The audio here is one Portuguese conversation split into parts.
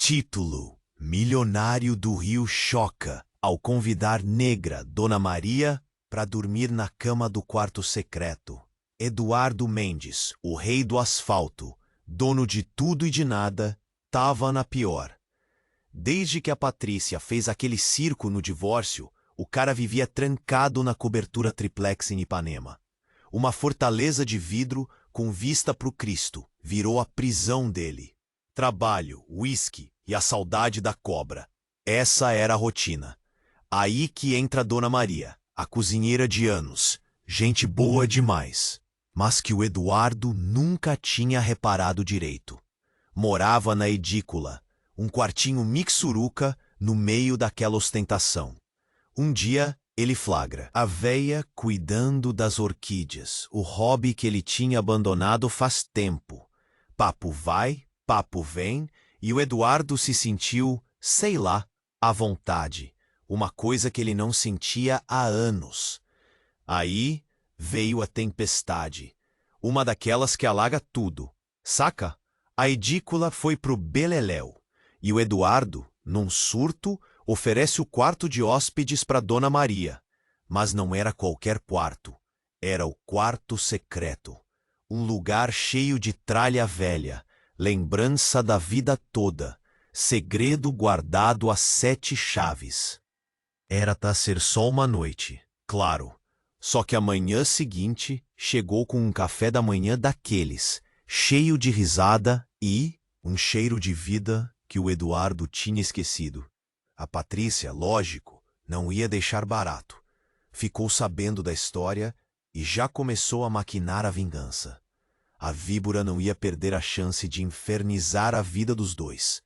Título: Milionário do Rio choca ao convidar negra Dona Maria para dormir na cama do quarto secreto. Eduardo Mendes, o rei do asfalto, dono de tudo e de nada, tava na pior. Desde que a Patrícia fez aquele circo no divórcio, o cara vivia trancado na cobertura triplex em Ipanema. Uma fortaleza de vidro com vista pro Cristo virou a prisão dele. Trabalho, uísque e a saudade da cobra. Essa era a rotina. Aí que entra a Dona Maria, a cozinheira de anos. Gente boa demais, mas que o Eduardo nunca tinha reparado direito. Morava na edícula, um quartinho mixuruca no meio daquela ostentação. Um dia, ele flagra a véia cuidando das orquídeas, o hobby que ele tinha abandonado faz tempo. Papo vai, papo vem, e o Eduardo se sentiu, sei lá, à vontade, uma coisa que ele não sentia há anos. Aí veio a tempestade, uma daquelas que alaga tudo, saca? A edícula foi pro beleléu, e o Eduardo, num surto, oferece o quarto de hóspedes para Dona Maria. Mas não era qualquer quarto, era o quarto secreto. Um lugar cheio de tralha velha, lembrança da vida toda, segredo guardado a 7 chaves. Era pra ser só uma noite, claro. Só que a manhã seguinte chegou com um café da manhã daqueles, cheio de risada e um cheiro de vida que o Eduardo tinha esquecido. A Patrícia, lógico, não ia deixar barato. Ficou sabendo da história e já começou a maquinar a vingança. A víbora não ia perder a chance de infernizar a vida dos dois.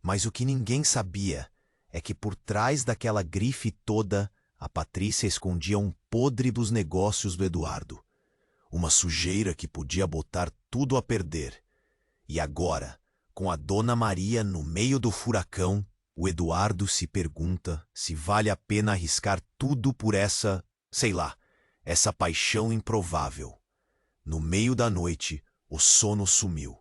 Mas o que ninguém sabia é que por trás daquela grife toda, a Patrícia escondia um podre dos negócios do Eduardo. Uma sujeira que podia botar tudo a perder. E agora, com a Dona Maria no meio do furacão, o Eduardo se pergunta se vale a pena arriscar tudo por essa, sei lá, essa paixão improvável. No meio da noite, o sono sumiu.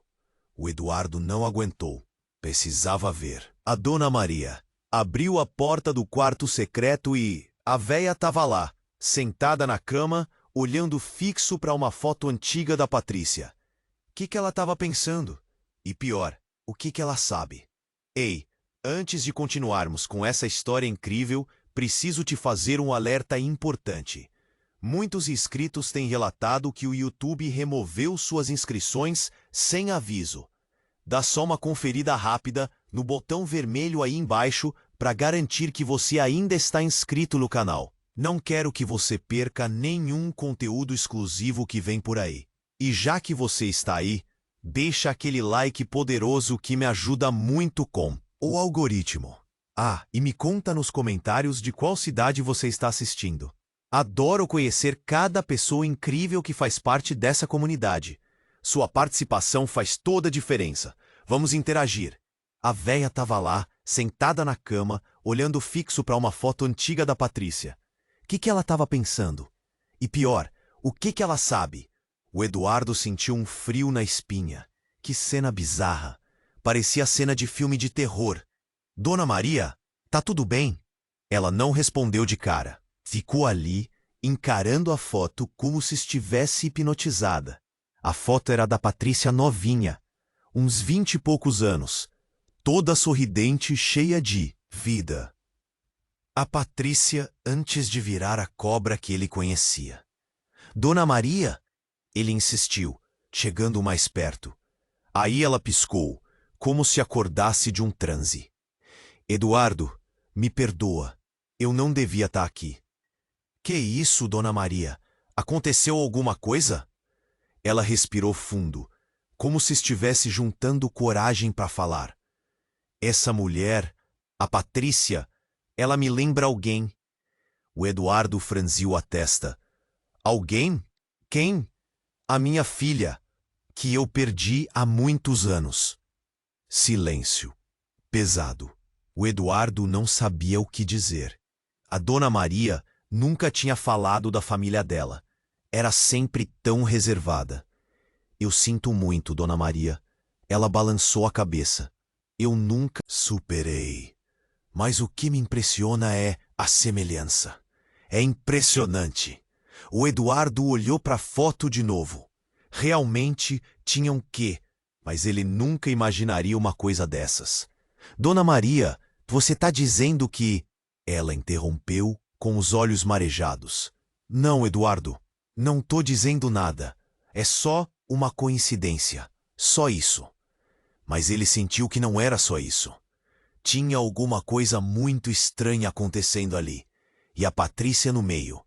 O Eduardo não aguentou. Precisava ver. A Dona Maria abriu a porta do quarto secreto e a véia tava lá, sentada na cama, olhando fixo para uma foto antiga da Patrícia. Que ela tava pensando? E pior, o que ela sabe? Ei, antes de continuarmos com essa história incrível, preciso te fazer um alerta importante. Muitos inscritos têm relatado que o YouTube removeu suas inscrições sem aviso. Dá só uma conferida rápida no botão vermelho aí embaixo para garantir que você ainda está inscrito no canal. Não quero que você perca nenhum conteúdo exclusivo que vem por aí. E já que você está aí, deixa aquele like poderoso que me ajuda muito com o algoritmo. Ah, e me conta nos comentários de qual cidade você está assistindo. Adoro conhecer cada pessoa incrível que faz parte dessa comunidade. Sua participação faz toda a diferença. Vamos interagir. A véia tava lá, sentada na cama, olhando fixo para uma foto antiga da Patrícia. Que ela tava pensando? E pior, o que ela sabe? O Eduardo sentiu um frio na espinha. Que cena bizarra. Parecia cena de filme de terror. Dona Maria, tá tudo bem? Ela não respondeu de cara. Ficou ali, encarando a foto como se estivesse hipnotizada. A foto era da Patrícia novinha, uns 20 e poucos anos, toda sorridente e cheia de vida. A Patrícia antes de virar a cobra que ele conhecia. Dona Maria? Ele insistiu, chegando mais perto. Aí ela piscou, como se acordasse de um transe. Eduardo, me perdoa, eu não devia estar aqui. Que isso, Dona Maria? Aconteceu alguma coisa? Ela respirou fundo, como se estivesse juntando coragem para falar. Essa mulher, a Patrícia, ela me lembra alguém. O Eduardo franziu a testa. Alguém? Quem? A minha filha, que eu perdi há muitos anos. Silêncio. Pesado. O Eduardo não sabia o que dizer. A Dona Maria nunca tinha falado da família dela. Era sempre tão reservada. Eu sinto muito, Dona Maria. Ela balançou a cabeça. Eu nunca superei. Mas o que me impressiona é a semelhança. É impressionante. O Eduardo olhou para a foto de novo. Realmente tinha um quê, mas ele nunca imaginaria uma coisa dessas. Dona Maria, você está dizendo que... Ela interrompeu com os olhos marejados. Não, Eduardo, não tô dizendo nada. É só uma coincidência. Só isso. Mas ele sentiu que não era só isso. Tinha alguma coisa muito estranha acontecendo ali. E a Patrícia no meio.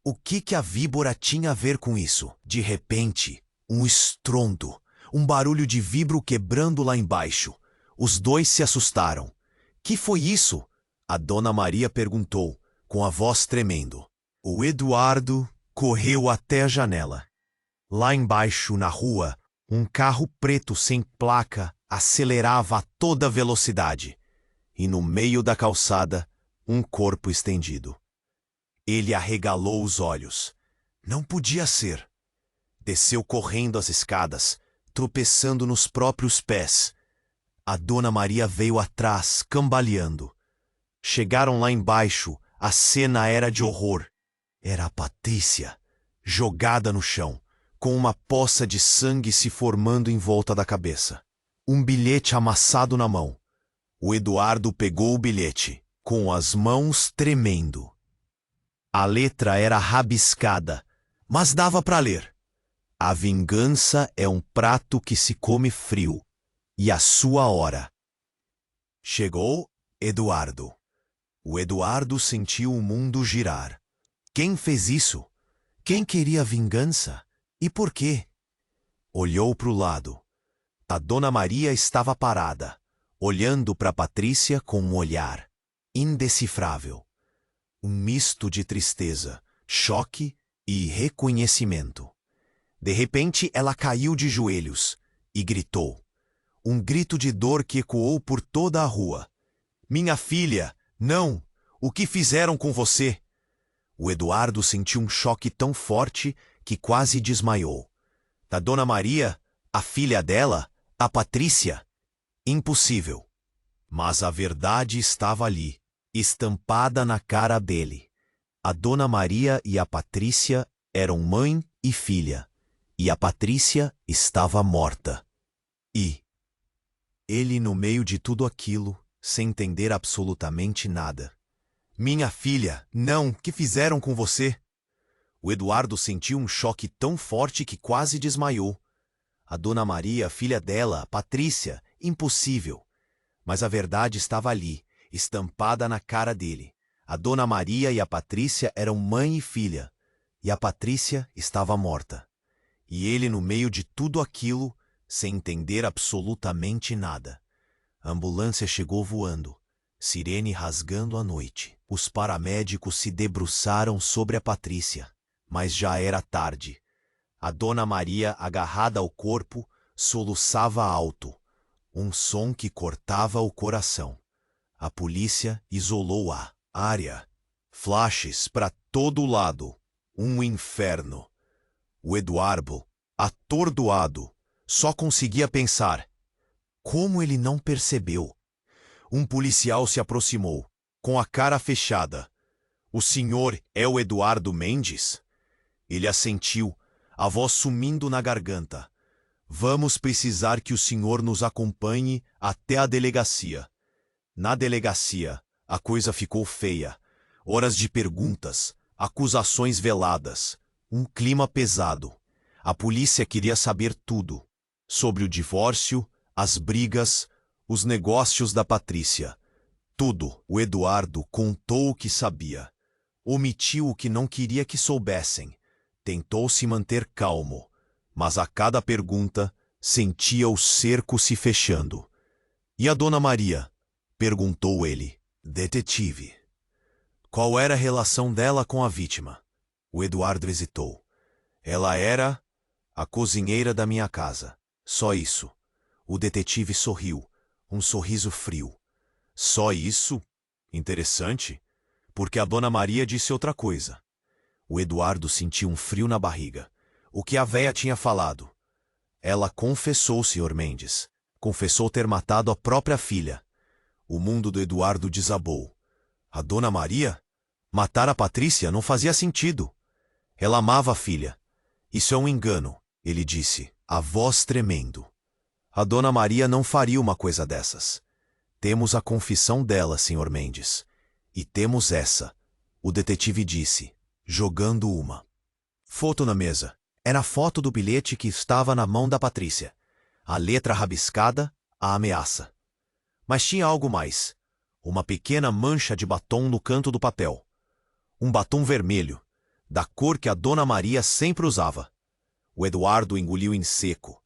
O que a víbora tinha a ver com isso? De repente, um estrondo, um barulho de vidro quebrando lá embaixo. Os dois se assustaram. Que foi isso? A Dona Maria perguntou, com a voz tremendo. O Eduardo correu até a janela. Lá embaixo, na rua, um carro preto sem placa acelerava a toda velocidade. E no meio da calçada, um corpo estendido. Ele arregalou os olhos. Não podia ser. Desceu correndo as escadas, tropeçando nos próprios pés. A Dona Maria veio atrás, cambaleando. Chegaram lá embaixo, a cena era de horror. Era a Patrícia, jogada no chão, com uma poça de sangue se formando em volta da cabeça. Um bilhete amassado na mão. O Eduardo pegou o bilhete, com as mãos tremendo. A letra era rabiscada, mas dava para ler. A vingança é um prato que se come frio, e a sua hora. Chegou Eduardo. O Eduardo sentiu o mundo girar. Quem fez isso? Quem queria vingança? E por quê? Olhou para o lado. A Dona Maria estava parada, olhando para Patrícia com um olhar indecifrável. Um misto de tristeza, choque e reconhecimento. De repente, ela caiu de joelhos e gritou. Um grito de dor que ecoou por toda a rua. Minha filha, não! O que fizeram com você? O Eduardo sentiu um choque tão forte que quase desmaiou. Da Dona Maria, a filha dela, a Patrícia? Impossível. Mas a verdade estava ali, estampada na cara dele. A Dona Maria e a Patrícia eram mãe e filha, e a Patrícia estava morta. E ele, no meio de tudo aquilo, sem entender absolutamente nada. Minha filha, não, que fizeram com você? O Eduardo sentiu um choque tão forte que quase desmaiou. A Dona Maria, a filha dela, a Patrícia, impossível. Mas a verdade estava ali, estampada na cara dele. A Dona Maria e a Patrícia eram mãe e filha, e a Patrícia estava morta. E ele, no meio de tudo aquilo, sem entender absolutamente nada. A ambulância chegou voando, sirene rasgando a noite. Os paramédicos se debruçaram sobre a Patrícia, mas já era tarde. A Dona Maria, agarrada ao corpo, soluçava alto, um som que cortava o coração. A polícia isolou a área. Flashes para todo lado. Um inferno. O Eduardo, atordoado, só conseguia pensar. Como ele não percebeu? Um policial se aproximou, com a cara fechada. O senhor é o Eduardo Mendes? Ele assentiu, a voz sumindo na garganta. Vamos precisar que o senhor nos acompanhe até a delegacia. Na delegacia, a coisa ficou feia. Horas de perguntas, acusações veladas, um clima pesado. A polícia queria saber tudo. Sobre o divórcio, as brigas, os negócios da Patrícia. Tudo. O Eduardo contou o que sabia. Omitiu o que não queria que soubessem. Tentou se manter calmo, mas a cada pergunta sentia o cerco se fechando. E a Dona Maria? Perguntou ele. Detetive. Qual era a relação dela com a vítima? O Eduardo hesitou. Ela era a cozinheira da minha casa. Só isso. O detetive sorriu, um sorriso frio. Só isso? Interessante, porque a Dona Maria disse outra coisa. O Eduardo sentiu um frio na barriga. O que a véia tinha falado? Ela confessou, Sr. Mendes. Confessou ter matado a própria filha. O mundo do Eduardo desabou. A Dona Maria? Matar a Patrícia não fazia sentido. Ela amava a filha. Isso é um engano, ele disse, a voz tremendo. A Dona Maria não faria uma coisa dessas. Temos a confissão dela, Sr. Mendes. E temos essa, o detetive disse, jogando uma foto na mesa. Era a foto do bilhete que estava na mão da Patrícia. A letra rabiscada, a ameaça. Mas tinha algo mais. Uma pequena mancha de batom no canto do papel. Um batom vermelho, da cor que a Dona Maria sempre usava. O Eduardo engoliu em seco.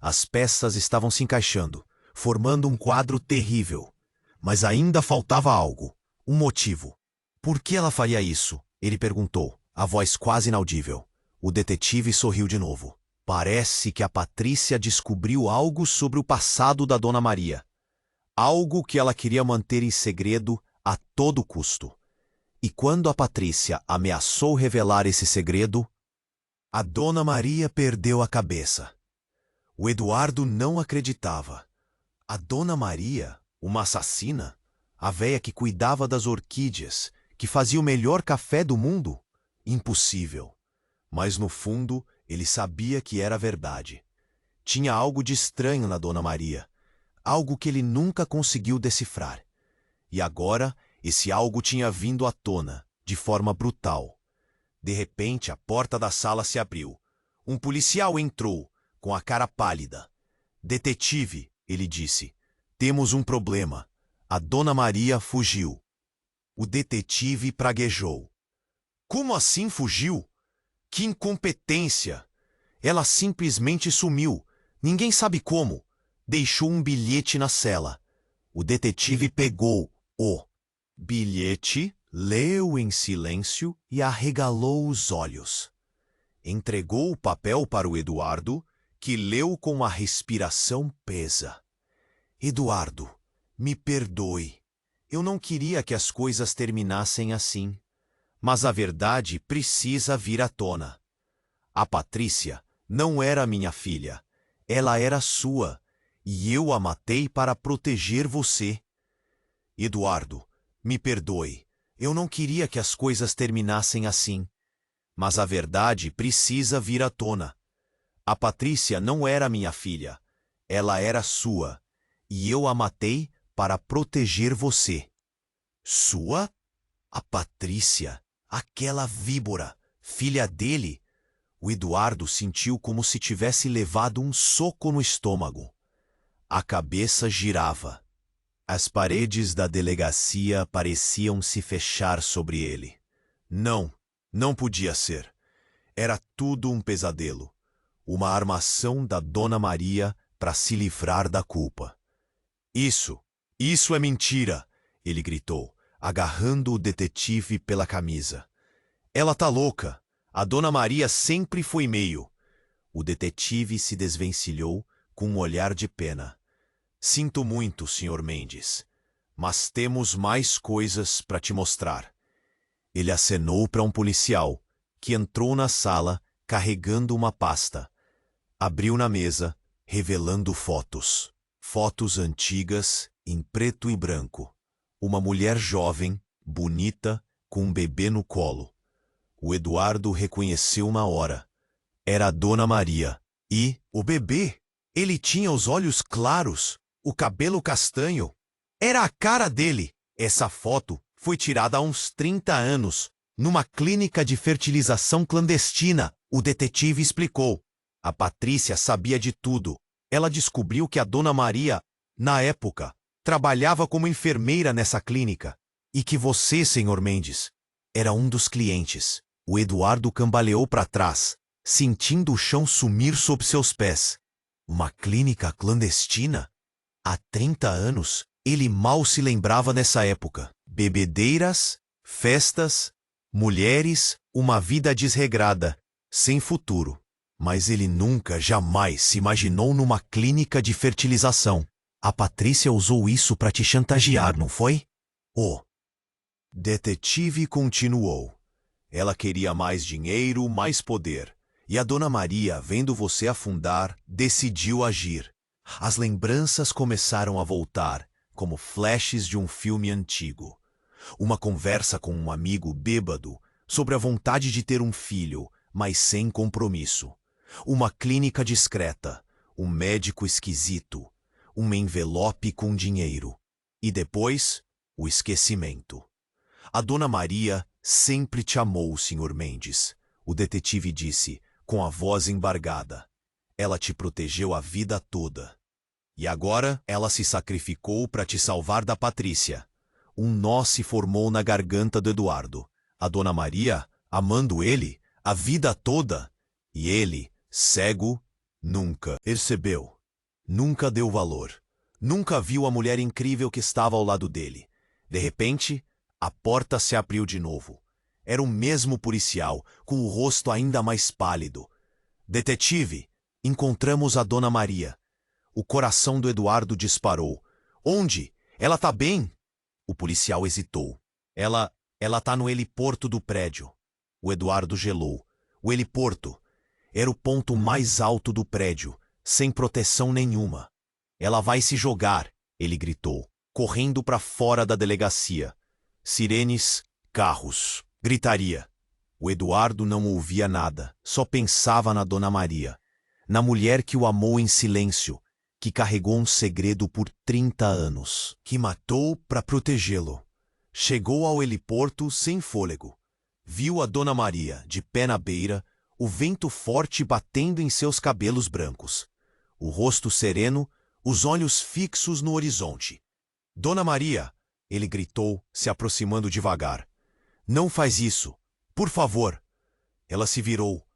As peças estavam se encaixando, formando um quadro terrível. Mas ainda faltava algo, um motivo. Por que ela faria isso? Ele perguntou, a voz quase inaudível. O detetive sorriu de novo. Parece que a Patrícia descobriu algo sobre o passado da Dona Maria. Algo que ela queria manter em segredo a todo custo. E quando a Patrícia ameaçou revelar esse segredo, a Dona Maria perdeu a cabeça. O Eduardo não acreditava. A Dona Maria, uma assassina? A véia que cuidava das orquídeas, que fazia o melhor café do mundo? Impossível. Mas no fundo, ele sabia que era verdade. Tinha algo de estranho na Dona Maria. Algo que ele nunca conseguiu decifrar. E agora, esse algo tinha vindo à tona, de forma brutal. De repente, a porta da sala se abriu. Um policial entrou, com a cara pálida. Detetive, ele disse, temos um problema. A Dona Maria fugiu. O detetive praguejou. Como assim fugiu? Que incompetência! Ela simplesmente sumiu. Ninguém sabe como. Deixou um bilhete na cela. O detetive pegou o bilhete, leu em silêncio e arregalou os olhos. Entregou o papel para o Eduardo, que leu com a respiração pesa. Eduardo, me perdoe. Eu não queria que as coisas terminassem assim. Mas a verdade precisa vir à tona. A Patrícia não era minha filha. Ela era sua. E eu a matei para proteger você. Eduardo, me perdoe. Eu não queria que as coisas terminassem assim. Mas a verdade precisa vir à tona. A Patrícia não era minha filha. Ela era sua. E eu a matei para proteger você. Sua? A Patrícia, aquela víbora, filha dele. O Eduardo sentiu como se tivesse levado um soco no estômago. A cabeça girava. As paredes da delegacia pareciam se fechar sobre ele. Não, não podia ser. Era tudo um pesadelo. Uma armação da Dona Maria para se livrar da culpa. Isso é mentira, ele gritou, agarrando o detetive pela camisa. Ela tá louca. A Dona Maria sempre foi meio. O detetive se desvencilhou com um olhar de pena. Sinto muito, Sr. Mendes, mas temos mais coisas para te mostrar. Ele acenou para um policial, que entrou na sala carregando uma pasta. Abriu na mesa, revelando fotos. Fotos antigas, em preto e branco. Uma mulher jovem, bonita, com um bebê no colo. O Eduardo reconheceu na hora. Era a Dona Maria. E o bebê? Ele tinha os olhos claros, o cabelo castanho. Era a cara dele. Essa foto foi tirada há uns 30 anos, numa clínica de fertilização clandestina, o detetive explicou. A Patrícia sabia de tudo. Ela descobriu que a Dona Maria, na época, trabalhava como enfermeira nessa clínica. E que você, Sr. Mendes, era um dos clientes. O Eduardo cambaleou para trás, sentindo o chão sumir sob seus pés. Uma clínica clandestina? Há 30 anos, ele mal se lembrava nessa época. Bebedeiras, festas, mulheres, uma vida desregrada, sem futuro. Mas ele nunca, jamais se imaginou numa clínica de fertilização. A Patrícia usou isso para te chantagear, não foi? O detetive continuou. Ela queria mais dinheiro, mais poder. E a Dona Maria, vendo você afundar, decidiu agir. As lembranças começaram a voltar, como flashes de um filme antigo. Uma conversa com um amigo bêbado sobre a vontade de ter um filho, mas sem compromisso. Uma clínica discreta, um médico esquisito, um envelope com dinheiro. E depois, o esquecimento. A Dona Maria sempre te amou, Sr. Mendes, o detetive disse, com a voz embargada. Ela te protegeu a vida toda. E agora ela se sacrificou para te salvar da Patrícia. Um nó se formou na garganta do Eduardo. A Dona Maria, amando ele, a vida toda. E ele, cego, nunca percebeu. Nunca deu valor. Nunca viu a mulher incrível que estava ao lado dele. De repente, a porta se abriu de novo. Era o mesmo policial, com o rosto ainda mais pálido. Detetive, encontramos a Dona Maria. O coração do Eduardo disparou. Onde? Ela tá bem? O policial hesitou. Ela tá no heliporto do prédio. O Eduardo gelou. O heliporto era o ponto mais alto do prédio, sem proteção nenhuma. Ela vai se jogar, ele gritou, correndo para fora da delegacia. Sirenes, carros, gritaria. O Eduardo não ouvia nada, só pensava na Dona Maria, na mulher que o amou em silêncio, que carregou um segredo por 30 anos, que matou para protegê-lo. Chegou ao heliporto sem fôlego. Viu a Dona Maria, de pé na beira, o vento forte batendo em seus cabelos brancos. O rosto sereno, os olhos fixos no horizonte. Dona Maria, ele gritou, se aproximando devagar. Não faz isso, por favor. Ela se virou,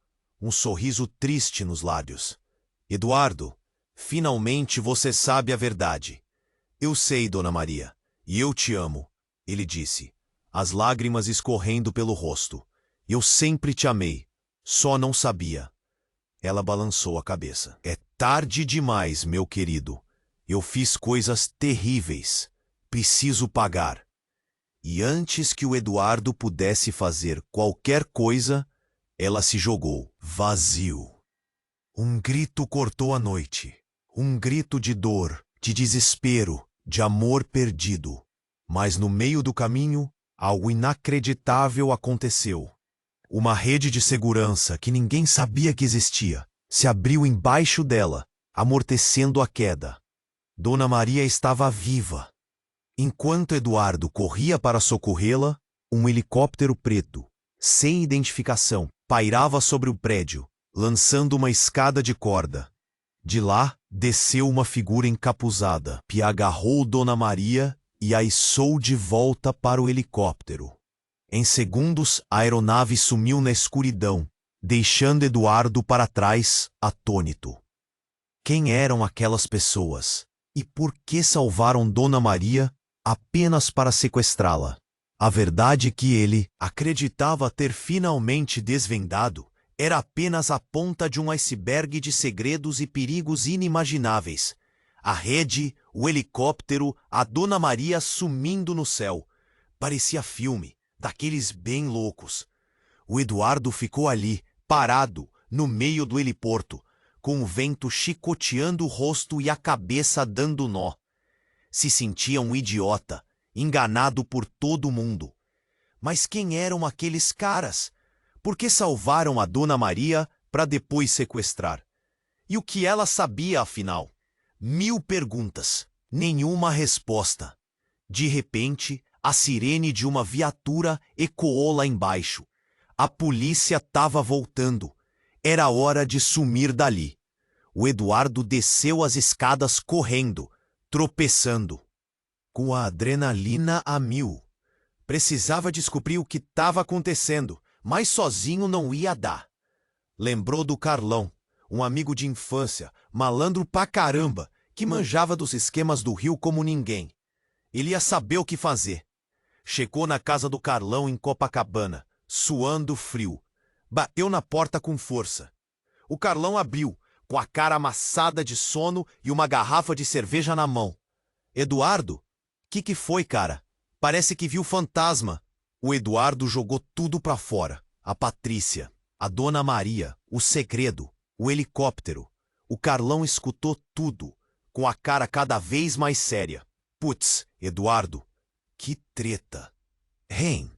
um sorriso triste nos lábios. Eduardo, finalmente você sabe a verdade. Eu sei, Dona Maria, e eu te amo, ele disse, as lágrimas escorrendo pelo rosto. Eu sempre te amei, só não sabia. Ela balançou a cabeça. É tarde demais, meu querido. Eu fiz coisas terríveis. Preciso pagar. E antes que o Eduardo pudesse fazer qualquer coisa, ela se jogou, vazio. Um grito cortou a noite. Um grito de dor, de desespero, de amor perdido. Mas no meio do caminho, algo inacreditável aconteceu. Uma rede de segurança que ninguém sabia que existia se abriu embaixo dela, amortecendo a queda. Dona Maria estava viva. Enquanto Eduardo corria para socorrê-la, um helicóptero preto, sem identificação, pairava sobre o prédio, lançando uma escada de corda. De lá, desceu uma figura encapuzada, que agarrou Dona Maria e a içou de volta para o helicóptero. Em segundos, a aeronave sumiu na escuridão, deixando Eduardo para trás, atônito. Quem eram aquelas pessoas? E por que salvaram Dona Maria apenas para sequestrá-la? A verdade que ele acreditava ter finalmente desvendado era apenas a ponta de um iceberg de segredos e perigos inimagináveis. A rede, o helicóptero, a Dona Maria sumindo no céu. Parecia filme, daqueles bem loucos. O Eduardo ficou ali, parado, no meio do heliporto, com o vento chicoteando o rosto e a cabeça dando nó. Se sentia um idiota, enganado por todo mundo. Mas quem eram aqueles caras? Por que salvaram a Dona Maria para depois sequestrar? E o que ela sabia, afinal? 1000 perguntas, nenhuma resposta. De repente, a sirene de uma viatura ecoou lá embaixo. A polícia estava voltando. Era hora de sumir dali. O Eduardo desceu as escadas correndo, tropeçando. Com a adrenalina a 1000. Precisava descobrir o que estava acontecendo, mas sozinho não ia dar. Lembrou do Carlão, um amigo de infância, malandro pra caramba, que manjava dos esquemas do Rio como ninguém. Ele ia saber o que fazer. Chegou na casa do Carlão em Copacabana, suando frio. Bateu na porta com força. O Carlão abriu, com a cara amassada de sono e uma garrafa de cerveja na mão. Eduardo? Que foi, cara? Parece que viu fantasma. O Eduardo jogou tudo pra fora. A Patrícia, a Dona Maria, o segredo, o helicóptero. O Carlão escutou tudo, com a cara cada vez mais séria. Putz, Eduardo, que treta. Hein,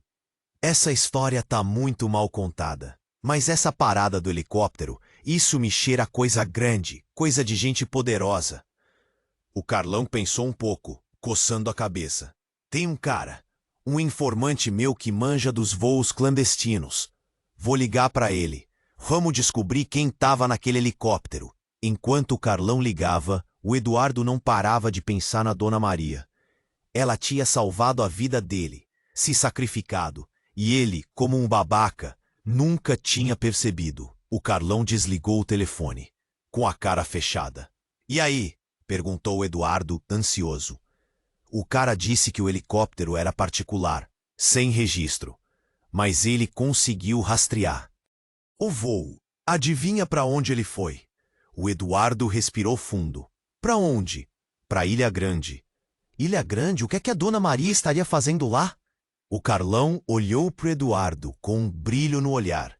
essa história tá muito mal contada. Mas essa parada do helicóptero, isso me cheira a coisa grande, coisa de gente poderosa. O Carlão pensou um pouco, coçando a cabeça. Tem um cara, um informante meu que manja dos voos clandestinos. Vou ligar pra ele. Vamos descobrir quem tava naquele helicóptero. Enquanto o Carlão ligava, o Eduardo não parava de pensar na Dona Maria. Ela tinha salvado a vida dele, se sacrificado, e ele, como um babaca, nunca tinha percebido. O Carlão desligou o telefone, com a cara fechada. E aí? Perguntou o Eduardo, ansioso. O cara disse que o helicóptero era particular, sem registro, mas ele conseguiu rastrear o voo. Adivinha para onde ele foi? O Eduardo respirou fundo. Para onde? Para Ilha Grande. Ilha Grande? O que é que a Dona Maria estaria fazendo lá? O Carlão olhou pro Eduardo com um brilho no olhar.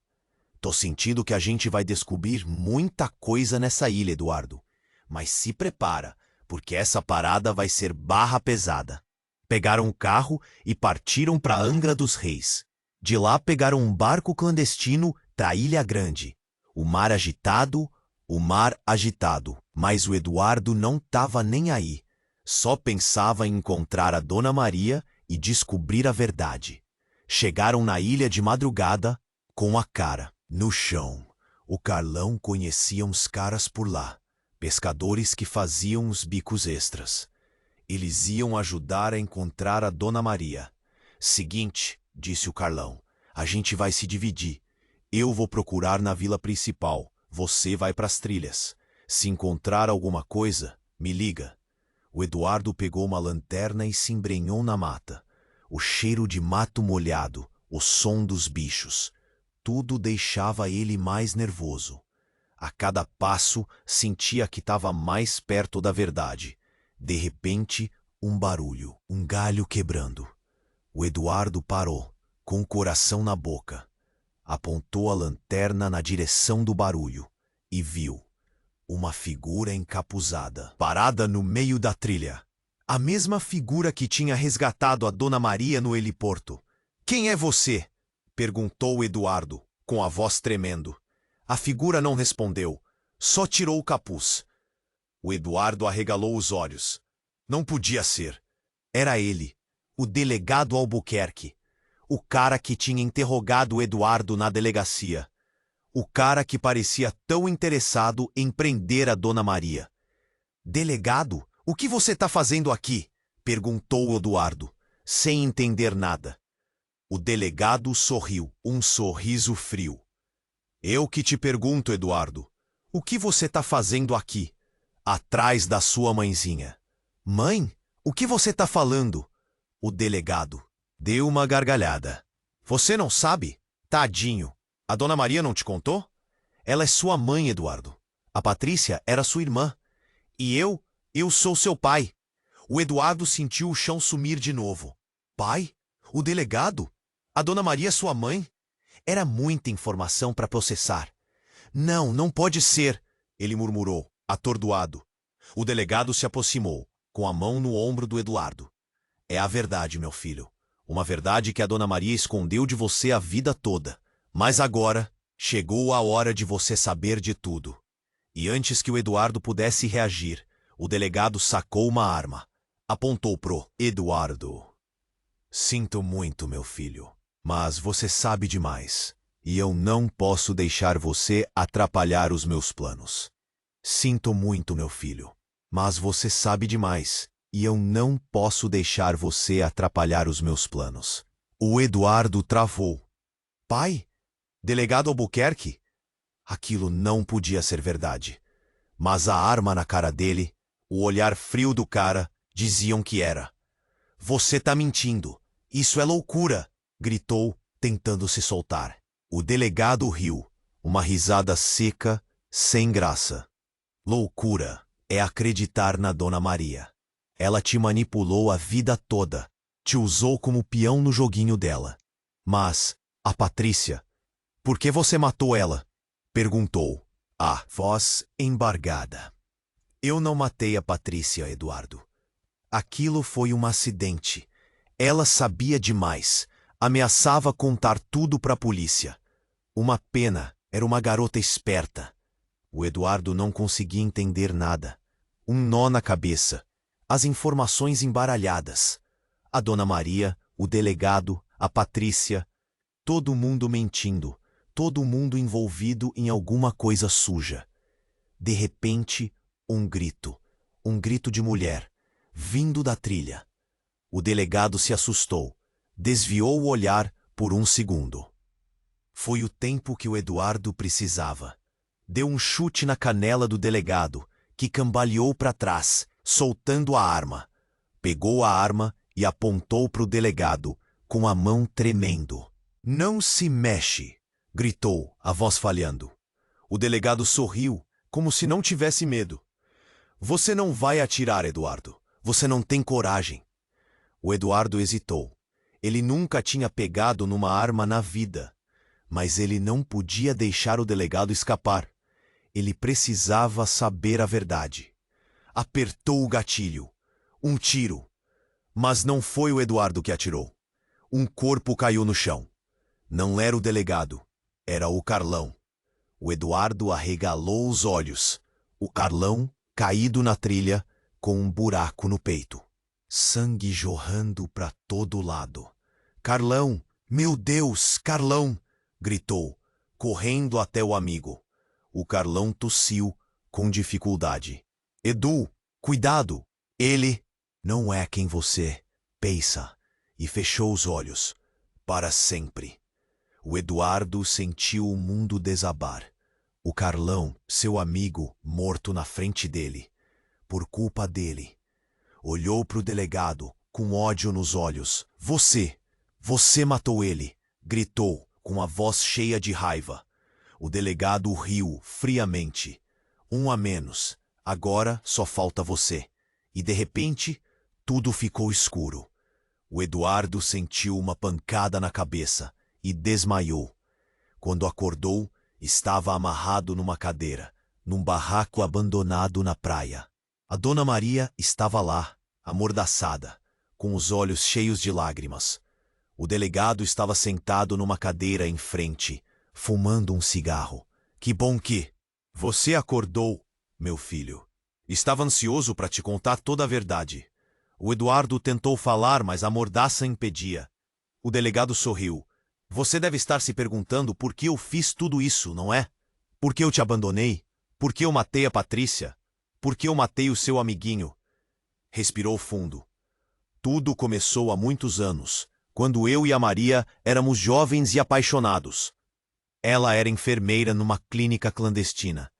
Tô sentindo que a gente vai descobrir muita coisa nessa ilha, Eduardo. Mas se prepara, porque essa parada vai ser barra pesada. Pegaram um carro e partiram para Angra dos Reis. De lá pegaram um barco clandestino pra Ilha Grande. O mar agitado, mas o Eduardo não tava nem aí. Só pensava em encontrar a Dona Maria e descobrir a verdade. Chegaram na ilha de madrugada, com a cara no chão. O Carlão conhecia uns caras por lá, pescadores que faziam os bicos extras. Eles iam ajudar a encontrar a Dona Maria. Seguinte, disse o Carlão, a gente vai se dividir. Eu vou procurar na vila principal, você vai pras trilhas. Se encontrar alguma coisa, me liga. O Eduardo pegou uma lanterna e se embrenhou na mata. O cheiro de mato molhado, o som dos bichos, tudo deixava ele mais nervoso. A cada passo, sentia que estava mais perto da verdade. De repente, um barulho, um galho quebrando. O Eduardo parou, com o coração na boca. Apontou a lanterna na direção do barulho e viu uma figura encapuzada, parada no meio da trilha. A mesma figura que tinha resgatado a Dona Maria no heliporto. Quem é você? Perguntou Eduardo, com a voz tremendo. A figura não respondeu, só tirou o capuz. O Eduardo arregalou os olhos. Não podia ser. Era ele, o delegado Albuquerque. O cara que tinha interrogado o Eduardo na delegacia. O cara que parecia tão interessado em prender a Dona Maria. Delegado, o que você tá fazendo aqui? Perguntou Eduardo, sem entender nada. O delegado sorriu, um sorriso frio. Eu que te pergunto, Eduardo, o que você tá fazendo aqui, atrás da sua mãezinha? Mãe? O que você tá falando? O delegado deu uma gargalhada. Você não sabe? Tadinho. A Dona Maria não te contou? Ela é sua mãe, Eduardo. A Patrícia era sua irmã. E eu sou seu pai. O Eduardo sentiu o chão sumir de novo. Pai? O delegado? A Dona Maria é sua mãe? Era muita informação para processar. Não, não pode ser, ele murmurou, atordoado. O delegado se aproximou, com a mão no ombro do Eduardo. É a verdade, meu filho. Uma verdade que a Dona Maria escondeu de você a vida toda. Mas agora, chegou a hora de você saber de tudo. E antes que o Eduardo pudesse reagir, o delegado sacou uma arma. Apontou pro Eduardo. Sinto muito, meu filho, mas você sabe demais. E eu não posso deixar você atrapalhar os meus planos. Sinto muito, meu filho, mas você sabe demais. E eu não posso deixar você atrapalhar os meus planos. O Eduardo travou. Pai? Delegado Albuquerque? Aquilo não podia ser verdade. Mas a arma na cara dele, o olhar frio do cara, diziam que era. Você tá mentindo. Isso é loucura! Gritou, tentando se soltar. O delegado riu, uma risada seca, sem graça. Loucura é acreditar na Dona Maria. Ela te manipulou a vida toda, te usou como peão no joguinho dela. Mas, a Patrícia, por que você matou ela? Perguntou, a voz embargada. Eu não matei a Patrícia, Eduardo. Aquilo foi um acidente. Ela sabia demais. Ameaçava contar tudo para a polícia. Uma pena, era uma garota esperta. O Eduardo não conseguia entender nada. Um nó na cabeça. As informações embaralhadas. A Dona Maria, o delegado, a Patrícia. Todo mundo mentindo. Todo mundo envolvido em alguma coisa suja. De repente, um grito. Um grito de mulher, vindo da trilha. O delegado se assustou. Desviou o olhar por um segundo. Foi o tempo que o Eduardo precisava. Deu um chute na canela do delegado, que cambaleou para trás, soltando a arma. Pegou a arma e apontou para o delegado, com a mão tremendo. "Não se mexe!" gritou, a voz falhando. O delegado sorriu, como se não tivesse medo. "Você não vai atirar, Eduardo. Você não tem coragem." O Eduardo hesitou. Ele nunca tinha pegado numa arma na vida. Mas ele não podia deixar o delegado escapar. Ele precisava saber a verdade. Apertou o gatilho. Um tiro. Mas não foi o Eduardo que atirou. Um corpo caiu no chão. Não era o delegado. Era o Carlão. O Eduardo arregalou os olhos. O Carlão, caído na trilha, com um buraco no peito. Sangue jorrando para todo lado. "Carlão! Meu Deus, Carlão!" gritou, correndo até o amigo. O Carlão tossiu com dificuldade. "Edu, cuidado! Ele não é quem você pensa." E fechou os olhos. Para sempre. O Eduardo sentiu o mundo desabar. O Carlão, seu amigo, morto na frente dele. Por culpa dele. Olhou para o delegado, com ódio nos olhos. Você matou ele!" gritou, com a voz cheia de raiva. O delegado riu friamente. "Um a menos. Agora só falta você." E de repente, tudo ficou escuro. O Eduardo sentiu uma pancada na cabeça e desmaiou. Quando acordou, estava amarrado numa cadeira, num barraco abandonado na praia. A Dona Maria estava lá, amordaçada, com os olhos cheios de lágrimas. O delegado estava sentado numa cadeira em frente, fumando um cigarro. "Que bom que você acordou, meu filho. Estava ansioso para te contar toda a verdade." O Eduardo tentou falar, mas a mordaça impedia. O delegado sorriu. "Você deve estar se perguntando por que eu fiz tudo isso, não é? Por que eu te abandonei? Por que eu matei a Patrícia? Por que eu matei o seu amiguinho?" Respirou fundo. "Tudo começou há muitos anos, quando eu e a Maria éramos jovens e apaixonados. Ela era enfermeira numa clínica clandestina.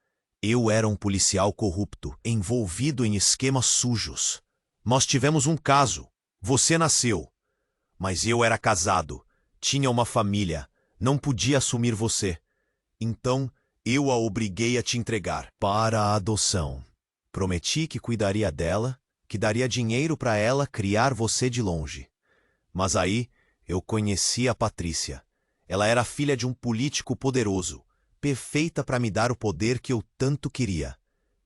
Eu era um policial corrupto, envolvido em esquemas sujos. Nós tivemos um caso. Você nasceu. Mas eu era casado, tinha uma família, não podia assumir você. Então, eu a obriguei a te entregar para a adoção. Prometi que cuidaria dela, que daria dinheiro para ela criar você de longe. Mas aí, eu conheci a Patrícia. Ela era filha de um político poderoso, perfeita para me dar o poder que eu tanto queria.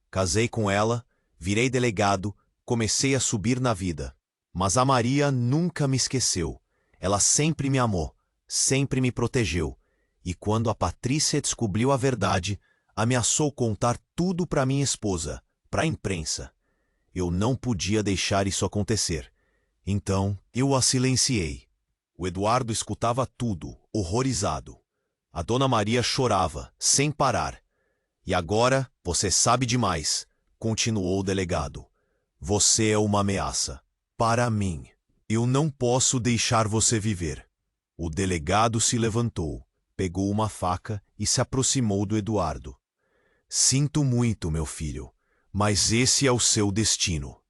Casei com ela, virei delegado, comecei a subir na vida. Mas a Maria nunca me esqueceu. Ela sempre me amou, sempre me protegeu. E quando a Patrícia descobriu a verdade, ameaçou contar tudo para minha esposa, para a imprensa. Eu não podia deixar isso acontecer. Então, eu a silenciei. O Eduardo escutava tudo, horrorizado. A Dona Maria chorava, sem parar. "E agora, você sabe demais", continuou o delegado. "Você é uma ameaça. Para mim. Eu não posso deixar você viver." O delegado se levantou, pegou uma faca e se aproximou do Eduardo. "Sinto muito, meu filho, mas esse é o seu destino."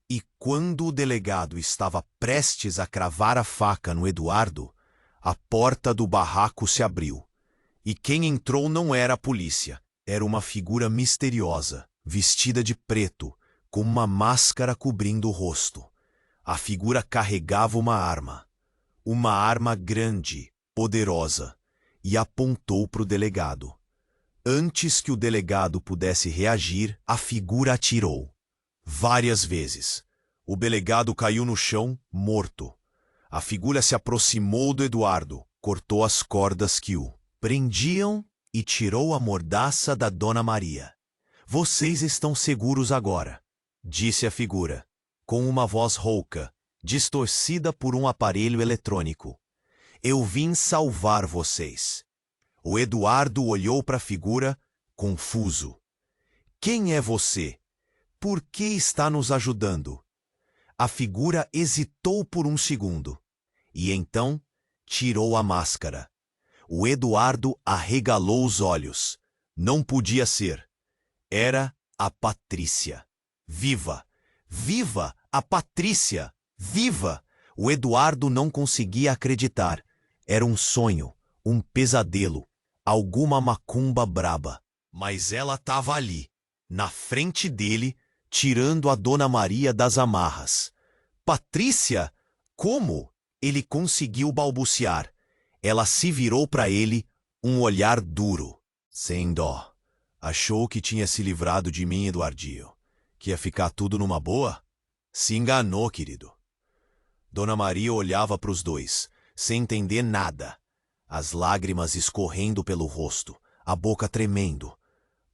E quando o delegado estava prestes a cravar a faca no Eduardo, a porta do barraco se abriu. E quem entrou não era a polícia. Era uma figura misteriosa, vestida de preto, com uma máscara cobrindo o rosto. A figura carregava uma arma grande, poderosa, e apontou para o delegado. Antes que o delegado pudesse reagir, a figura atirou. Várias vezes. O delegado caiu no chão, morto. A figura se aproximou do Eduardo, cortou as cordas que o prendiam e tirou a mordaça da Dona Maria. Vocês estão seguros agora, disse a figura, com uma voz rouca, distorcida por um aparelho eletrônico. Eu vim salvar vocês. O Eduardo olhou para a figura, confuso. Quem é você? Por que está nos ajudando? A figura hesitou por um segundo, e então tirou a máscara. O Eduardo arregalou os olhos. Não podia ser. Era a Patrícia. Viva! Viva a Patrícia! Viva! O Eduardo não conseguia acreditar. Era um sonho, um pesadelo, alguma macumba braba. Mas ela estava ali, na frente dele, tirando a Dona Maria das amarras. Patrícia? Como? Ele conseguiu balbuciar. Ela se virou para ele, um olhar duro, sem dó. Achou que tinha se livrado de mim, Eduardinho. Que ia ficar tudo numa boa? Se enganou, querido. Dona Maria olhava para os dois, sem entender nada. As lágrimas escorrendo pelo rosto, a boca tremendo.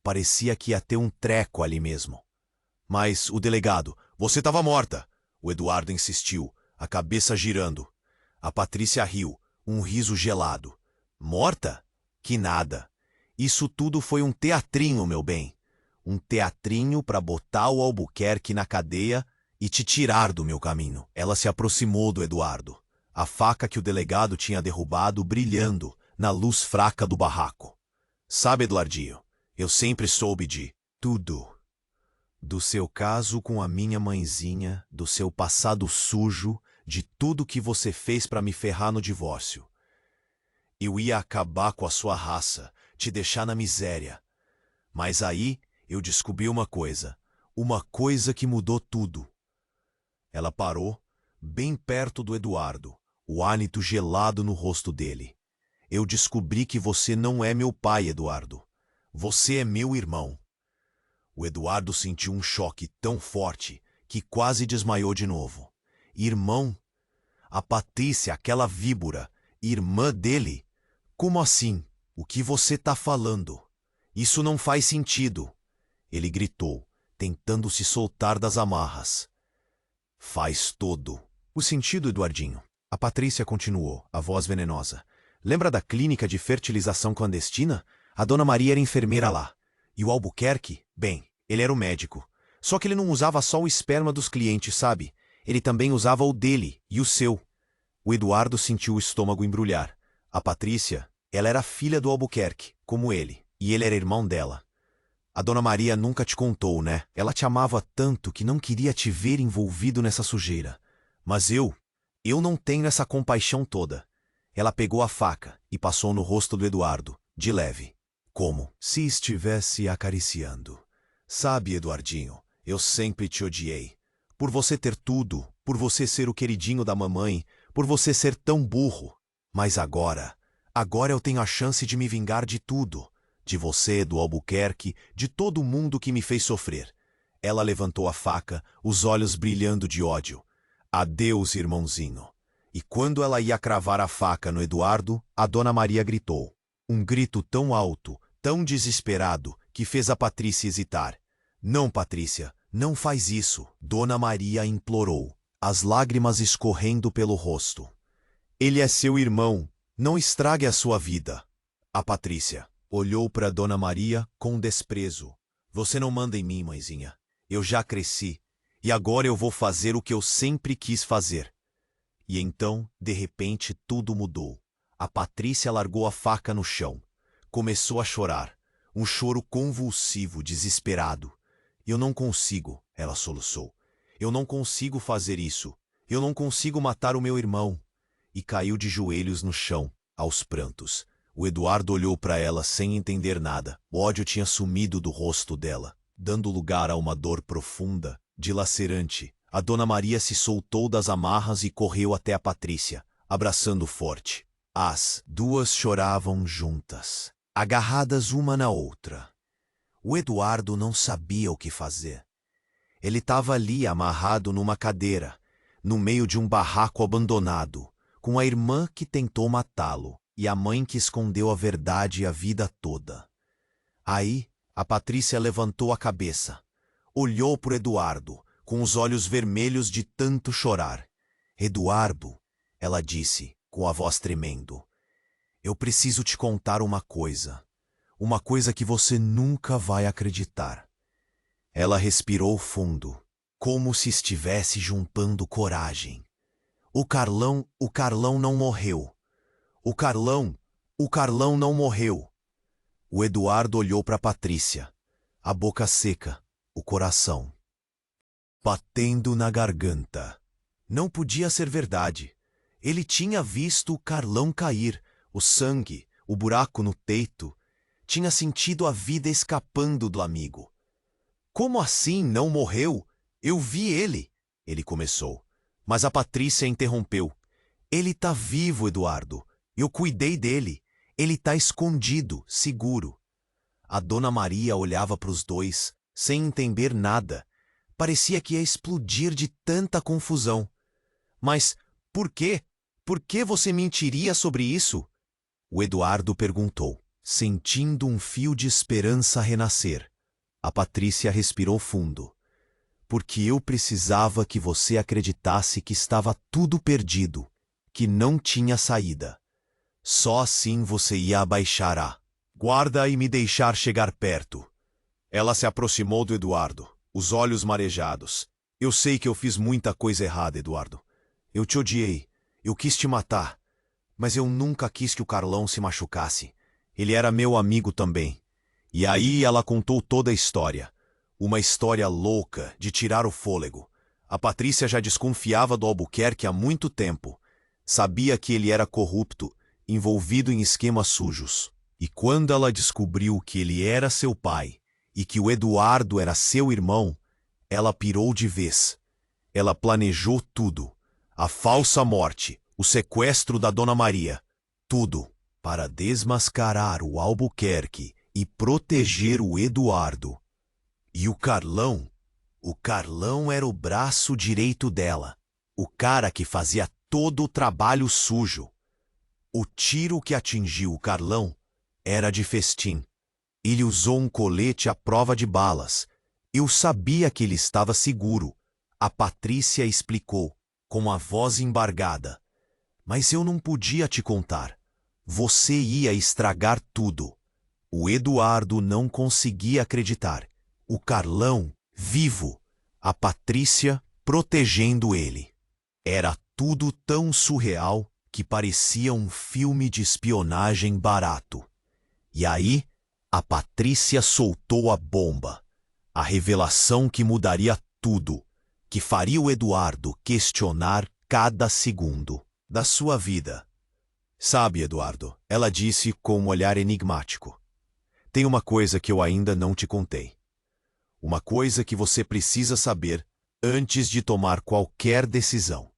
Parecia que ia ter um treco ali mesmo. Mas o delegado, você estava morta. O Eduardo insistiu, a cabeça girando. A Patrícia riu, um riso gelado. Morta? Que nada. Isso tudo foi um teatrinho, meu bem. Um teatrinho para botar o Albuquerque na cadeia e te tirar do meu caminho. Ela se aproximou do Eduardo, a faca que o delegado tinha derrubado brilhando na luz fraca do barraco. Sabe, Eduardinho, eu sempre soube de tudo. Do seu caso com a minha mãezinha, do seu passado sujo, de tudo que você fez para me ferrar no divórcio. Eu ia acabar com a sua raça, te deixar na miséria. Mas aí eu descobri uma coisa que mudou tudo. Ela parou, bem perto do Eduardo, o hálito gelado no rosto dele. Eu descobri que você não é meu pai, Eduardo. Você é meu irmão. O Eduardo sentiu um choque tão forte que quase desmaiou de novo. Irmão? A Patrícia, aquela víbora, irmã dele? Como assim? O que você tá falando? Isso não faz sentido. Ele gritou, tentando se soltar das amarras. Faz todo o sentido, Eduardinho. A Patrícia continuou, a voz venenosa. Lembra da clínica de fertilização clandestina? A Dona Maria era enfermeira lá. E o Albuquerque? Bem, ele era o médico. Só que ele não usava só o esperma dos clientes, sabe? Ele também usava o dele e o seu. O Eduardo sentiu o estômago embrulhar. A Patrícia, ela era filha do Albuquerque, como ele. E ele era irmão dela. A Dona Maria nunca te contou, né? Ela te amava tanto que não queria te ver envolvido nessa sujeira. Mas eu não tenho essa compaixão toda. Ela pegou a faca e passou no rosto do Eduardo, de leve. Como se estivesse acariciando. Sabe, Eduardinho, eu sempre te odiei. Por você ter tudo, por você ser o queridinho da mamãe, por você ser tão burro. Mas agora eu tenho a chance de me vingar de tudo. De você, do Albuquerque, de todo mundo que me fez sofrer. Ela levantou a faca, os olhos brilhando de ódio. Adeus, irmãozinho. E quando ela ia cravar a faca no Eduardo, a Dona Maria gritou. Um grito tão alto, tão desesperado, que fez a Patrícia hesitar. Não, Patrícia, não faz isso, Dona Maria implorou, as lágrimas escorrendo pelo rosto. Ele é seu irmão, não estrague a sua vida. A Patrícia olhou para Dona Maria com desprezo. Você não manda em mim, mãezinha. Eu já cresci, e agora eu vou fazer o que eu sempre quis fazer. E então, de repente, tudo mudou. A Patrícia largou a faca no chão. Começou a chorar. Um choro convulsivo, desesperado. Eu não consigo, ela soluçou. Eu não consigo fazer isso. Eu não consigo matar o meu irmão. E caiu de joelhos no chão, aos prantos. O Eduardo olhou para ela sem entender nada. O ódio tinha sumido do rosto dela, dando lugar a uma dor profunda, dilacerante. A Dona Maria se soltou das amarras e correu até a Patrícia, abraçando forte. As duas choravam juntas. agarradas uma na outra. O Eduardo não sabia o que fazer. Ele estava ali amarrado numa cadeira, no meio de um barraco abandonado, com a irmã que tentou matá-lo e a mãe que escondeu a verdade a vida toda. Aí, a Patrícia levantou a cabeça, olhou para o Eduardo, com os olhos vermelhos de tanto chorar. Eduardo, ela disse, com a voz tremendo, eu preciso te contar uma coisa que você nunca vai acreditar. Ela respirou fundo, como se estivesse juntando coragem. O Carlão não morreu. O Carlão não morreu. O Eduardo olhou para Patrícia, a boca seca, o coração batendo na garganta. Não podia ser verdade. Ele tinha visto o Carlão cair, o sangue, o buraco no peito. Tinha sentido a vida escapando do amigo. Como assim não morreu? Eu vi ele, ele começou. Mas a Patrícia interrompeu. Ele tá vivo, Eduardo. Eu cuidei dele. Ele tá escondido, seguro. A Dona Maria olhava para os dois, sem entender nada. Parecia que ia explodir de tanta confusão. Mas por quê? Por que você mentiria sobre isso? O Eduardo perguntou, sentindo um fio de esperança renascer. A Patrícia respirou fundo. Porque eu precisava que você acreditasse que estava tudo perdido, que não tinha saída. Só assim você ia abaixar a guarda e me deixar chegar perto. Ela se aproximou do Eduardo, os olhos marejados. Eu sei que eu fiz muita coisa errada, Eduardo. Eu te odiei, eu quis te matar, mas eu nunca quis que o Carlão se machucasse. Ele era meu amigo também. E aí ela contou toda a história. Uma história louca, de tirar o fôlego. A Patrícia já desconfiava do Albuquerque há muito tempo. Sabia que ele era corrupto, envolvido em esquemas sujos. E quando ela descobriu que ele era seu pai e que o Eduardo era seu irmão, ela pirou de vez. Ela planejou tudo. A falsa morte, o sequestro da Dona Maria. Tudo para desmascarar o Albuquerque e proteger o Eduardo. E o Carlão era o braço direito dela, o cara que fazia todo o trabalho sujo. O tiro que atingiu o Carlão era de festim. Ele usou um colete à prova de balas. Eu sabia que ele estava seguro. A Patrícia explicou, com a voz embargada. Mas eu não podia te contar. Você ia estragar tudo. O Eduardo não conseguia acreditar. O Carlão, vivo. A Patrícia, protegendo ele. Era tudo tão surreal que parecia um filme de espionagem barato. E aí, a Patrícia soltou a bomba. A revelação que mudaria tudo, que faria o Eduardo questionar cada segundo da sua vida. Sabe, Eduardo, ela disse com um olhar enigmático. Tem uma coisa que eu ainda não te contei. Uma coisa que você precisa saber antes de tomar qualquer decisão.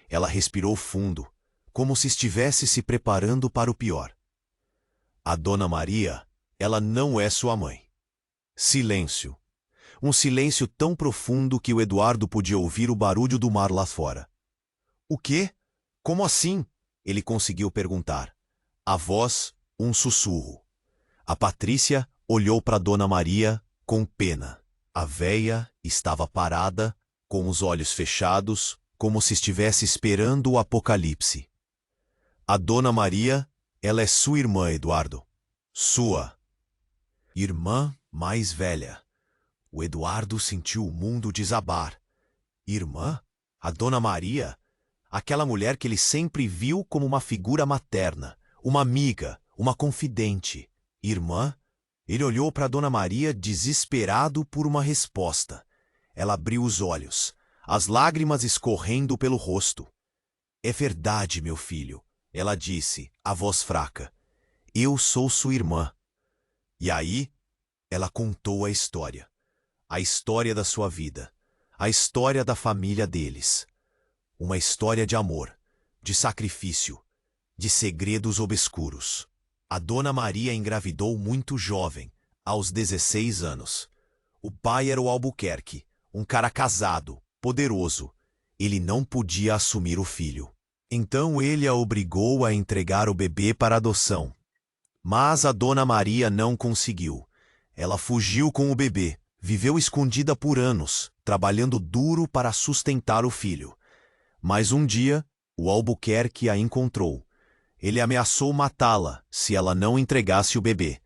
Ela respirou fundo, como se estivesse se preparando para o pior. A Dona Maria, ela não é sua mãe. Silêncio. Um silêncio tão profundo que o Eduardo podia ouvir o barulho do mar lá fora. O quê? Como assim? Ele conseguiu perguntar. A voz, um sussurro. A Patrícia olhou para Dona Maria com pena. A véia estava parada, com os olhos fechados, como se estivesse esperando o apocalipse. A Dona Maria, ela é sua irmã, Eduardo. Sua irmã mais velha. O Eduardo sentiu o mundo desabar. Irmã? A Dona Maria? Aquela mulher que ele sempre viu como uma figura materna, uma amiga, uma confidente. Irmã? Ele olhou para Dona Maria desesperado por uma resposta. Ela abriu os olhos, as lágrimas escorrendo pelo rosto. É verdade, meu filho, ela disse, a voz fraca. Eu sou sua irmã. E aí, ela contou a história. A história da sua vida. A história da família deles. Uma história de amor, de sacrifício, de segredos obscuros. A Dona Maria engravidou muito jovem, aos 16 anos. O pai era o Albuquerque, um cara casado, poderoso. Ele não podia assumir o filho. Então ele a obrigou a entregar o bebê para adoção. Mas a Dona Maria não conseguiu. Ela fugiu com o bebê, viveu escondida por anos, trabalhando duro para sustentar o filho. Mas um dia, o Albuquerque a encontrou. Ele ameaçou matá-la se ela não entregasse o bebê.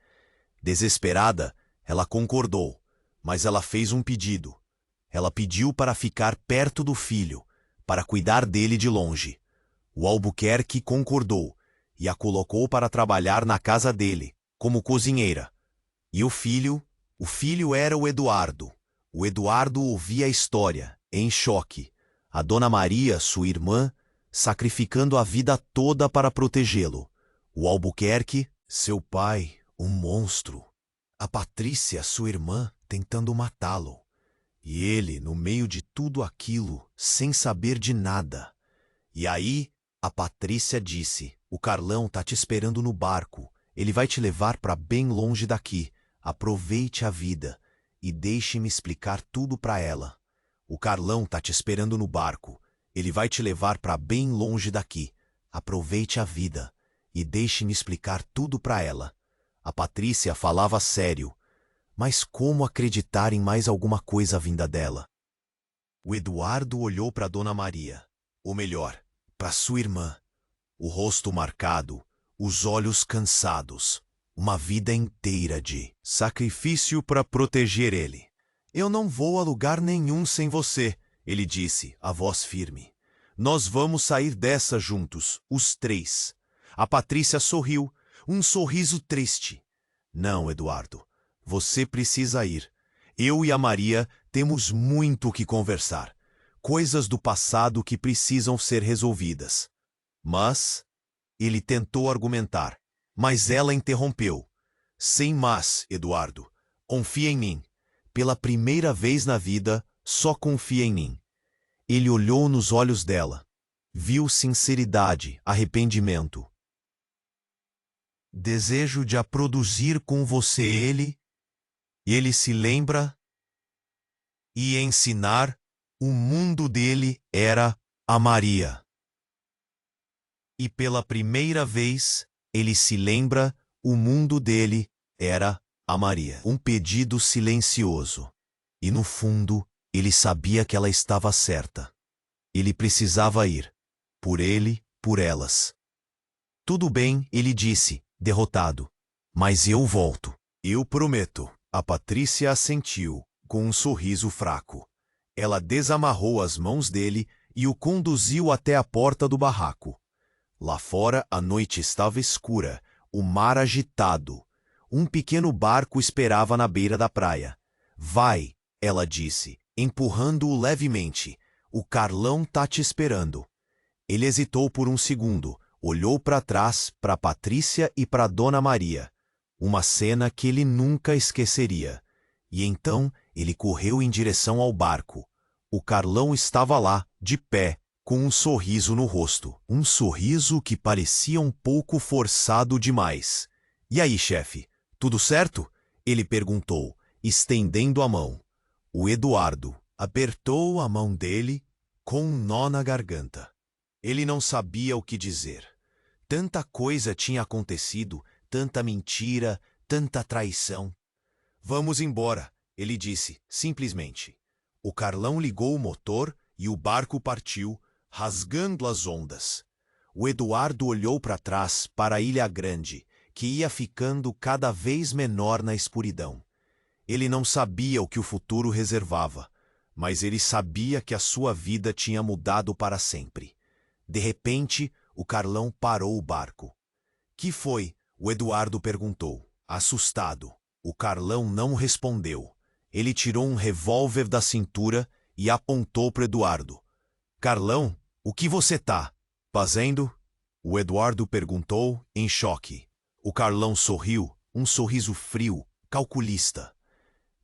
Desesperada, ela concordou, mas ela fez um pedido. Ela pediu para ficar perto do filho, para cuidar dele de longe. O Albuquerque concordou e a colocou para trabalhar na casa dele, como cozinheira. E o filho era o Eduardo. O Eduardo ouvia a história, em choque. A Dona Maria, sua irmã, sacrificando a vida toda para protegê-lo. O Albuquerque, seu pai, um monstro. A Patrícia, sua irmã, tentando matá-lo. E ele, no meio de tudo aquilo, sem saber de nada. E aí, a Patrícia disse: "O Carlão tá te esperando no barco. Ele vai te levar para bem longe daqui. Aproveite a vida e deixe-me explicar tudo para ela. O Carlão tá te esperando no barco. Ele vai te levar para bem longe daqui. Aproveite a vida e deixe-me explicar tudo para ela." A Patrícia falava sério, mas como acreditar em mais alguma coisa vinda dela? O Eduardo olhou para Dona Maria, ou melhor, para sua irmã. O rosto marcado, os olhos cansados, uma vida inteira de sacrifício para proteger ele. "Eu não vou a lugar nenhum sem você", ele disse, a voz firme. "Nós vamos sair dessa juntos, os três." A Patrícia sorriu, um sorriso triste. "Não, Eduardo, você precisa ir. Eu e a Maria temos muito o que conversar. Coisas do passado que precisam ser resolvidas." Mas ele tentou argumentar, mas ela interrompeu. "Sem mas, Eduardo. Confia em mim. Pela primeira vez na vida, só confia em mim." Ele olhou nos olhos dela. Viu sinceridade, arrependimento. Desejo de a produzir com você ele se lembra, e ensinar, o mundo dele era a Maria. E pela primeira vez, ele se lembra, o mundo dele era a Maria. Um pedido silencioso. E no fundo, ele sabia que ela estava certa. Ele precisava ir. Por ele, por elas. "Tudo bem", ele disse, derrotado. "Mas eu volto. Eu prometo." A Patrícia assentiu, com um sorriso fraco. Ela desamarrou as mãos dele e o conduziu até a porta do barraco. Lá fora a noite estava escura, o mar agitado. Um pequeno barco esperava na beira da praia. "Vai", ela disse, empurrando-o levemente. "O Carlão tá te esperando." Ele hesitou por um segundo, olhou para trás, para Patrícia e para Dona Maria. Uma cena que ele nunca esqueceria. E então ele correu em direção ao barco. O Carlão estava lá, de pé, com um sorriso no rosto. Um sorriso que parecia um pouco forçado demais. "E aí, chefe, tudo certo?" ele perguntou, estendendo a mão. O Eduardo apertou a mão dele com um nó na garganta. Ele não sabia o que dizer. Tanta coisa tinha acontecido, tanta mentira, tanta traição. "Vamos embora", ele disse, simplesmente. O Carlão ligou o motor e o barco partiu, rasgando as ondas. O Eduardo olhou para trás, para a Ilha Grande, que ia ficando cada vez menor na escuridão. Ele não sabia o que o futuro reservava, mas ele sabia que a sua vida tinha mudado para sempre. De repente, o Carlão parou o barco. "Que foi?" o Eduardo perguntou, assustado. O Carlão não respondeu. Ele tirou um revólver da cintura e apontou para Eduardo. "Carlão, o que você tá fazendo?" o Eduardo perguntou, em choque. O Carlão sorriu, um sorriso frio, calculista.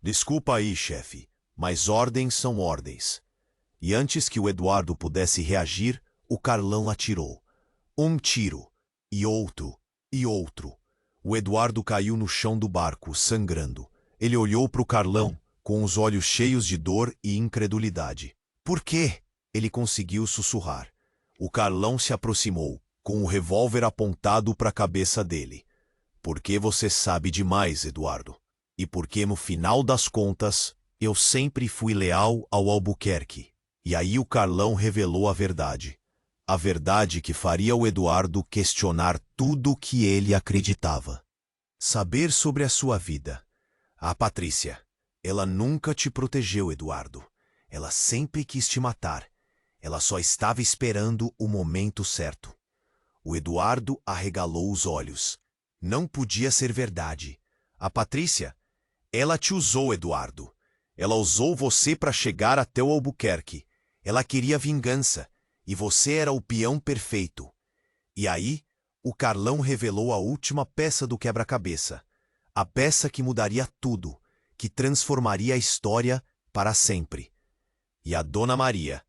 "Desculpa aí, chefe, mas ordens são ordens." E antes que o Eduardo pudesse reagir, o Carlão atirou. Um tiro, e outro, e outro. O Eduardo caiu no chão do barco, sangrando. Ele olhou para o Carlão, com os olhos cheios de dor e incredulidade. Por quê? Ele conseguiu sussurrar. O Carlão se aproximou, com o revólver apontado para a cabeça dele. Porque você sabe demais, Eduardo. E porque, no final das contas, eu sempre fui leal ao Albuquerque. E aí o Carlão revelou a verdade. A verdade que faria o Eduardo questionar tudo o que ele acreditava. Saber sobre a sua vida. A Patrícia. Ela nunca te protegeu, Eduardo. Ela sempre quis te matar. Ela só estava esperando o momento certo. O Eduardo arregalou os olhos. Não podia ser verdade. A Patrícia, ela te usou, Eduardo. Ela usou você para chegar até o Albuquerque. Ela queria vingança. E você era o peão perfeito. E aí, o Carlão revelou a última peça do quebra-cabeça. A peça que mudaria tudo, que transformaria a história para sempre. E a Dona Maria,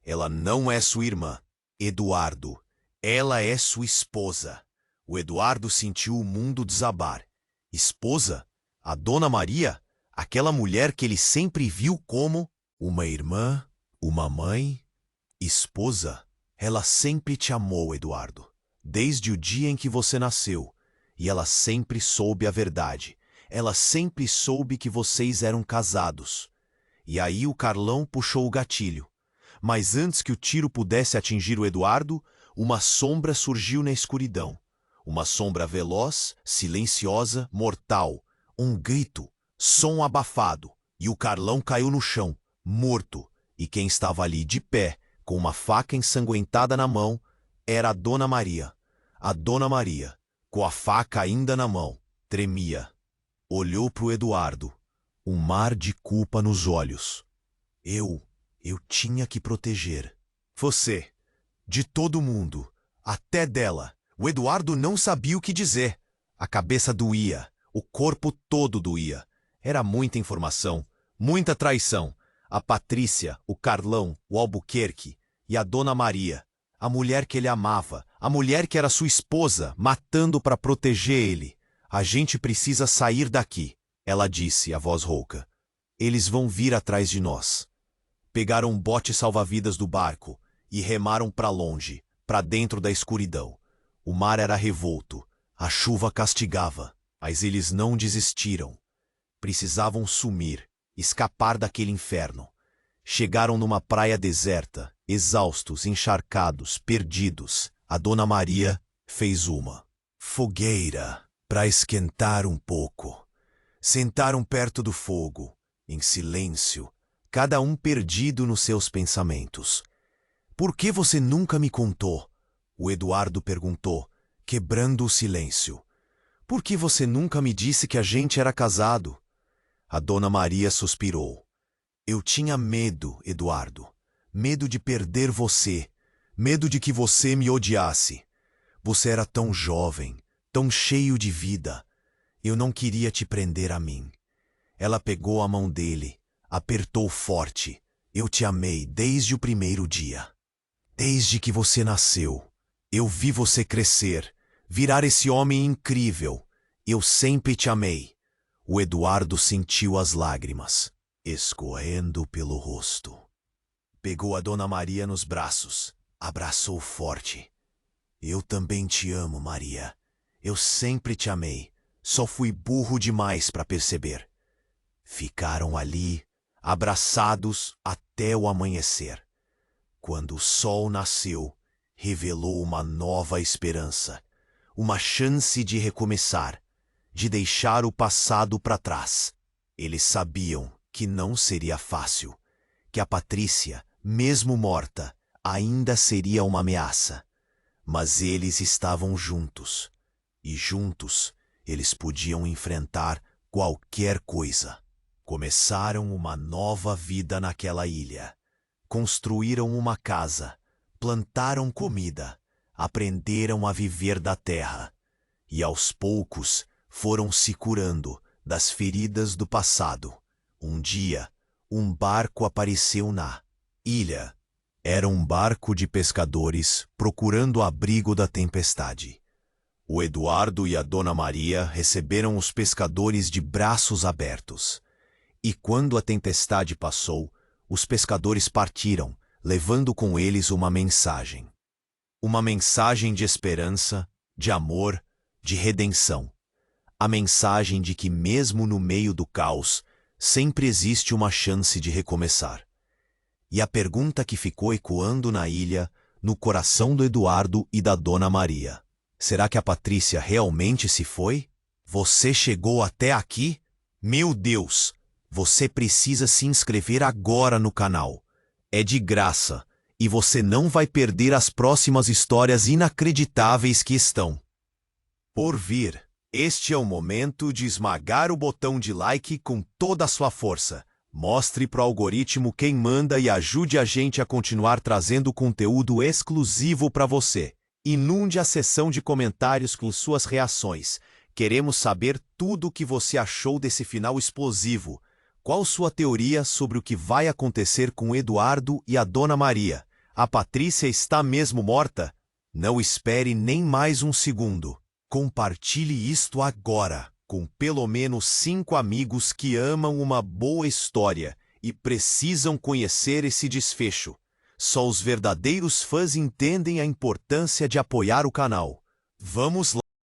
ela não é sua irmã, Eduardo. Ela é sua esposa. O Eduardo sentiu o mundo desabar. Esposa? A Dona Maria? Aquela mulher que ele sempre viu como uma irmã, uma mãe, esposa? Ela sempre te amou, Eduardo. Desde o dia em que você nasceu. E ela sempre soube a verdade. Ela sempre soube que vocês eram casados. E aí o Carlão puxou o gatilho. Mas antes que o tiro pudesse atingir o Eduardo, uma sombra surgiu na escuridão. Uma sombra veloz, silenciosa, mortal. Um grito, som abafado. E o Carlão caiu no chão, morto. E quem estava ali de pé, com uma faca ensanguentada na mão, era a Dona Maria. A Dona Maria, com a faca ainda na mão, tremia. Olhou para o Eduardo, um mar de culpa nos olhos. Eu tinha que proteger. Você, de todo mundo, até dela. O Eduardo não sabia o que dizer. A cabeça doía, o corpo todo doía. Era muita informação, muita traição. A Patrícia, o Carlão, o Albuquerque e a Dona Maria, a mulher que ele amava, a mulher que era sua esposa, matando para proteger ele. A gente precisa sair daqui, ela disse, a voz rouca. Eles vão vir atrás de nós. Pegaram um bote salva-vidas do barco e remaram para longe, para dentro da escuridão. O mar era revolto, a chuva castigava, mas eles não desistiram. Precisavam sumir, escapar daquele inferno. Chegaram numa praia deserta, exaustos, encharcados, perdidos. A Dona Maria fez uma fogueira para esquentar um pouco. Sentaram perto do fogo, em silêncio, cada um perdido nos seus pensamentos. Por que você nunca me contou? O Eduardo perguntou, quebrando o silêncio. Por que você nunca me disse que a gente era casado? A Dona Maria suspirou. Eu tinha medo, Eduardo. Medo de perder você. Medo de que você me odiasse. Você era tão jovem, tão cheio de vida. Eu não queria te prender a mim. Ela pegou a mão dele, apertou forte. Eu te amei desde o primeiro dia. Desde que você nasceu. Eu vi você crescer, virar esse homem incrível. Eu sempre te amei. O Eduardo sentiu as lágrimas escorrendo pelo rosto. Pegou a Dona Maria nos braços, abraçou forte. Eu também te amo, Maria. Eu sempre te amei. Só fui burro demais para perceber. Ficaram ali, abraçados até o amanhecer. Quando o sol nasceu, revelou uma nova esperança, uma chance de recomeçar, de deixar o passado para trás. Eles sabiam que não seria fácil, que a Patrícia, mesmo morta, ainda seria uma ameaça. Mas eles estavam juntos, e juntos eles podiam enfrentar qualquer coisa. Começaram uma nova vida naquela ilha. Construíram uma casa, plantaram comida, aprenderam a viver da terra. E aos poucos foram se curando das feridas do passado. Um dia, um barco apareceu na ilha. Era um barco de pescadores procurando abrigo da tempestade. O Eduardo e a Dona Maria receberam os pescadores de braços abertos. E quando a tempestade passou, os pescadores partiram, levando com eles uma mensagem. Uma mensagem de esperança, de amor, de redenção. A mensagem de que mesmo no meio do caos, sempre existe uma chance de recomeçar. E a pergunta que ficou ecoando na ilha, no coração do Eduardo e da Dona Maria: será que a Patrícia realmente se foi? Você chegou até aqui? Meu Deus! Você precisa se inscrever agora no canal. É de graça, e você não vai perder as próximas histórias inacreditáveis que estão por vir. Este é o momento de esmagar o botão de like com toda a sua força. Mostre pro algoritmo quem manda e ajude a gente a continuar trazendo conteúdo exclusivo para você. Inunde a seção de comentários com suas reações. Queremos saber tudo o que você achou desse final explosivo. Qual sua teoria sobre o que vai acontecer com Eduardo e a Dona Maria? A Patrícia está mesmo morta? Não espere nem mais um segundo. Compartilhe isto agora, com pelo menos 5 amigos que amam uma boa história e precisam conhecer esse desfecho. Só os verdadeiros fãs entendem a importância de apoiar o canal. Vamos lá!